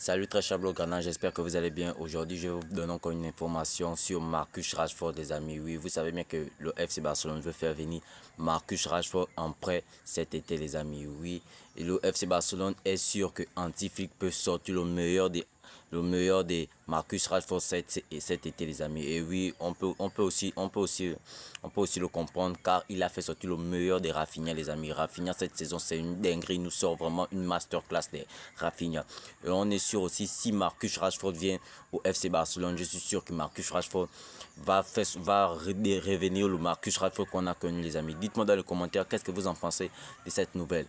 Salut très cher Blogana, j'espère que vous allez bien. Aujourd'hui, je vais vous donner encore une information sur Marcus Rashford, les amis. Oui, vous savez bien que le FC Barcelone veut faire venir Marcus Rashford en prêt cet été, les amis. Oui, et le FC Barcelone est sûr que Anti-Flick peut sortir le meilleur des Marcus Rashford cet été, les amis. Et oui, on peut aussi le comprendre car il a fait sortir le meilleur des Rafinha, les amis. Rafinha cette saison, c'est une dinguerie. Il nous sort vraiment une masterclass des Rafinha. Et on est sûr aussi, si Marcus Rashford vient au FC Barcelone, je suis sûr que Marcus Rashford va revenir le Marcus Rashford qu'on a connu, les amis. Dites-moi dans les commentaires qu'est-ce que vous en pensez de cette nouvelle.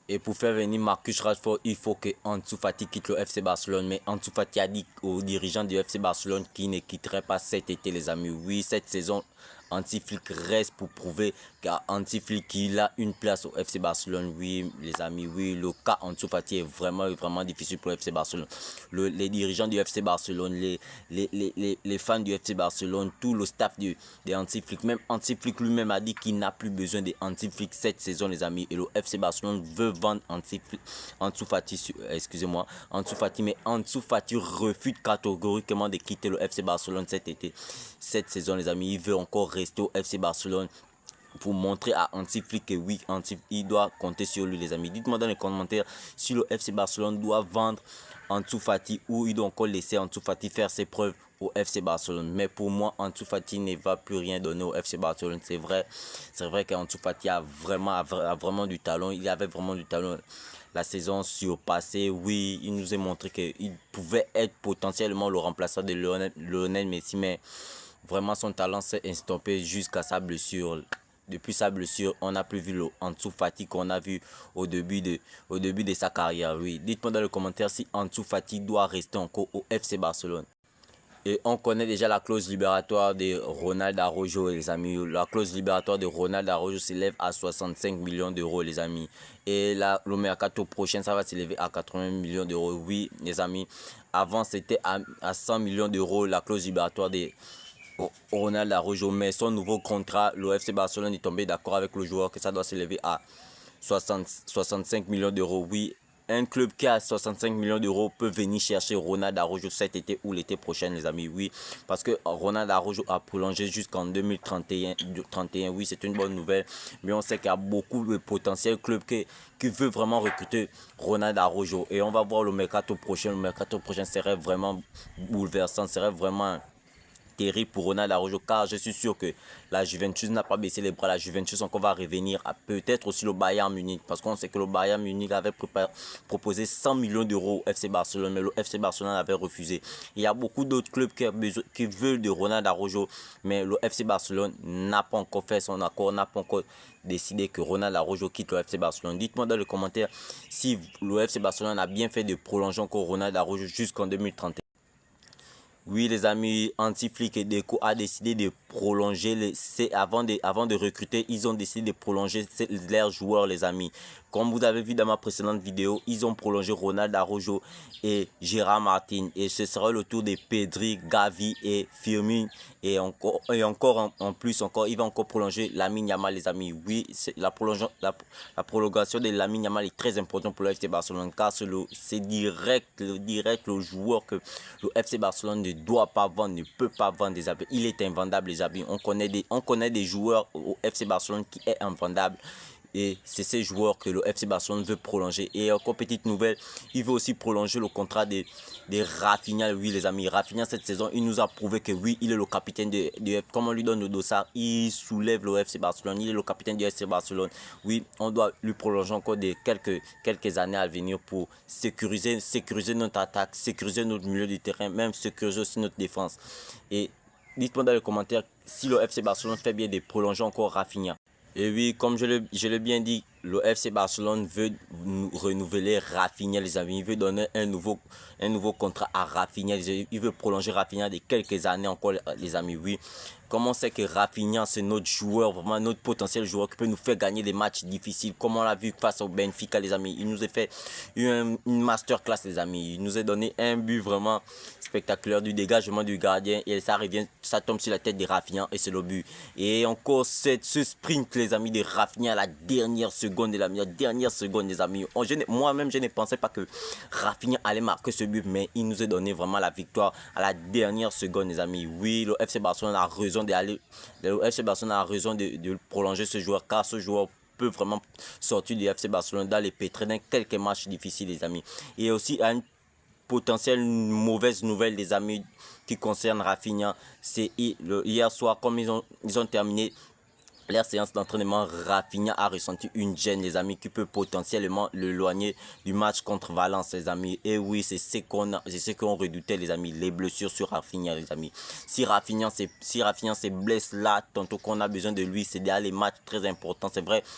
Et pour faire venir Marcus Rashford, il faut que Ansu Fati quitte le FC Barcelone. Mais Ansu Fati a dit aux dirigeants du FC Barcelone qu'il ne quitterait pas cet été, les amis. Oui, cette saison, Anti-Flick reste pour prouver qu'à Anti-Flick il a une place au FC Barcelone. Oui, les amis, oui, le cas Ansu Fati est vraiment difficile pour le FC Barcelone. Les dirigeants du FC Barcelone, les fans du FC Barcelone, tout le staff de Anti-Flick, même Anti-Flick lui-même a dit qu'il n'a plus besoin de Anti-Flick cette saison, les amis. Et le FC Barcelone veut vendre Ansu Fati, excusez-moi, Ansu Fati, mais Ansu Fati refuse catégoriquement de quitter le FC Barcelone cet été, cette saison, les amis. Il veut encore rester au FC Barcelone pour montrer à Anti-Flick que oui, il doit compter sur lui, les amis. Dites-moi dans les commentaires si le FC Barcelone doit vendre Ansu Fati ou il doit encore laisser Ansu Fati faire ses preuves au FC Barcelone. Mais pour moi, Ansu Fati ne va plus rien donner au FC Barcelone. C'est vrai qu'Ansu Fati a vraiment du talent. Il avait vraiment du talent la saison surpassée. Oui, il nous a montré qu'il pouvait être potentiellement le remplaçant de Lionel Messi, mais vraiment son talent s'est estompé jusqu'à sa blessure. Depuis sa blessure, on n'a plus vu le Ansu Fati qu'on a vu au début de sa carrière. Oui, dites-moi dans les commentaires si Ansu Fati doit rester encore au FC Barcelone. Et on connaît déjà la clause libératoire de Ronald Araujo, les amis. La clause libératoire de Ronald Araujo s'élève à 65 millions d'euros, les amis. Et là, le mercato prochain, ça va s'élever à 80 millions d'euros. Oui, les amis. Avant, c'était à 100 millions d'euros la clause libératoire de Ronald Araujo. Mais son nouveau contrat, le FC Barcelone est tombé d'accord avec le joueur que ça doit s'élever à 65 millions d'euros. Oui, un club qui a 65 millions d'euros peut venir chercher Ronald Araujo cet été ou l'été prochain, les amis. Oui, parce que Ronald Araujo a prolongé jusqu'en 2031. Oui, c'est une bonne nouvelle. Mais on sait qu'il y a beaucoup de potentiels clubs qui veulent vraiment recruter Ronald Araujo. Et on va voir le mercato prochain. Le mercato prochain serait vraiment bouleversant, serait vraiment terrible pour Ronald Araujo, car je suis sûr que la Juventus n'a pas baissé les bras. La Juventus encore va revenir, à peut-être aussi le Bayern Munich, parce qu'on sait que le Bayern Munich avait proposé 100 millions d'euros au FC Barcelone, mais le FC Barcelone avait refusé. Il y a beaucoup d'autres clubs qui veulent de Ronald Araujo, mais le FC Barcelone n'a pas encore fait son accord, n'a pas encore décidé que Ronald Araujo quitte le FC Barcelone. Dites-moi dans les commentaires si le FC Barcelone a bien fait de prolonger encore Ronald Araujo jusqu'en 2031. Oui, les amis, Anti-Flick et Deco a décidé de prolonger, avant de recruter, ils ont décidé de prolonger leurs joueurs, les amis. Comme vous avez vu dans ma précédente vidéo, ils ont prolongé Ronald Araujo et Gérard Martin. Et ce sera le tour de Pedri, Gavi et Firmino. Et encore en plus, il va encore prolonger Lamine Yamal, les amis. Oui, la prolongation de Lamine Yamal est très importante pour le FC Barcelone, car c'est direct le joueur que le FC Barcelone ne doit pas vendre, ne peut pas vendre, des amis. Il est invendable, les amis. On connaît des joueurs au FC Barcelone qui est invendable. Et c'est ces joueurs que le FC Barcelone veut prolonger. Et encore petite nouvelle, il veut aussi prolonger le contrat de Rafinha. Oui, les amis, Rafinha cette saison, il nous a prouvé que oui, il est le capitaine comme on lui donne le dossard, il soulève le FC Barcelone. Il est le capitaine du FC Barcelone. Oui, on doit lui prolonger encore de quelques années à venir pour sécuriser notre attaque, sécuriser notre milieu de terrain, même sécuriser aussi notre défense. Et dites-moi dans les commentaires si le FC Barcelone fait bien de prolonger encore Rafinha. Et oui, comme je l'ai bien dit, le FC Barcelone veut renouveler Rafinha, les amis. Il veut donner un nouveau contrat à Rafinha. Il veut prolonger Rafinha de quelques années encore, les amis. Oui, comme on sait que Rafinha, c'est notre joueur, vraiment notre potentiel joueur qui peut nous faire gagner des matchs difficiles. Comme on l'a vu face au Benfica, les amis. Il nous a fait une masterclass, les amis. Il nous a donné un but vraiment spectaculaire du dégagement du gardien. Et ça tombe sur la tête de Rafinha et c'est le but. Et encore ce sprint, les amis, de Rafinha à la dernière seconde. seconde, la dernière seconde, les amis. Moi-même, je ne pensais pas que Rafinha allait marquer ce but, mais il nous a donné vraiment la victoire à la dernière seconde, les amis. Oui, le FC Barcelone a raison d'aller, le FC Barcelone a raison de prolonger ce joueur, car ce joueur peut vraiment sortir du FC Barcelone dans les pétrés dans quelques matchs difficiles, les amis. Et aussi, une potentielle mauvaise nouvelle, les amis, qui concerne Rafinha, c'est hier soir, comme ils ont terminé leur séance d'entraînement, Rafinha a ressenti une gêne, les amis, qui peut potentiellement l'éloigner du match contre Valence, les amis. Et oui, c'est ce qu'on redoutait, les amis, les blessures sur Rafinha, les amis. Si Rafinha se blesse là, tantôt qu'on a besoin de lui, c'est derrière les matchs très importants, c'est vrai.